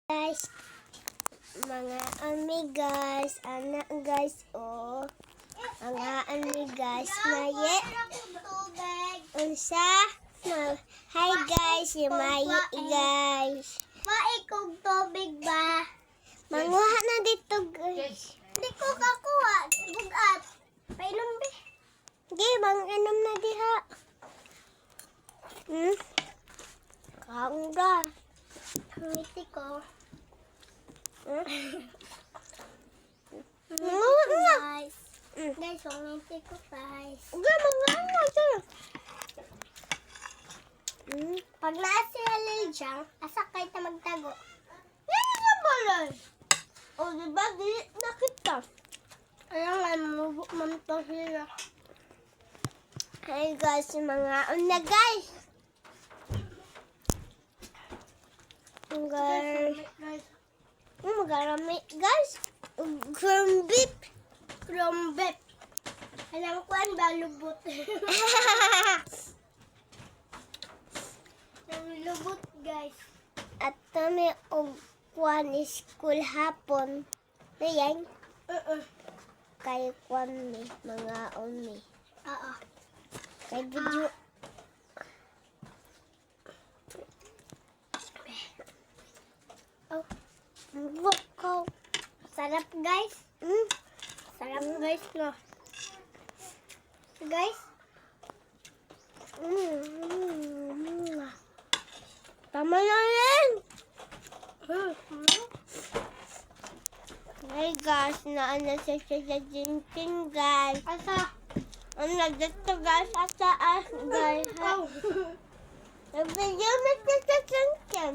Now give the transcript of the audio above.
Guys, mga amigas, anak guys, oh. Mga amigas, maye. Unsa? Hi guys, si Maye guys. Maikog tubig ba? Manguha na dito guys. Hindi ko kakuha. Bugat. Painom ba? Sige, inom na diha. Kaunda. Ngiti ko. Manguha na. Guys. Guys, ngiti ko guys. Sige, manguha na dyan. Pag naasi halil dyan, asa kayo na magtago. Yan na balay. O, diba? Di nakita. Alam nga, mamto sila. Hi guys, mga una guys. Guys. Magarami guys. Ground beef. From beef. Alam ko ang balubot. Lubot guys. At kami og kwan school hapon. Ayan. Kay kwan ni mga umi. Oo. Kay video. Oh. Bukaw. Sarap guys. Sarap guys no. Guys. Tama na yan. Hey guys, naana siya sa Jintin guys. Asa? Ano dito guys, sa taas guys. Oh. Nag-video na siya sa Jintin.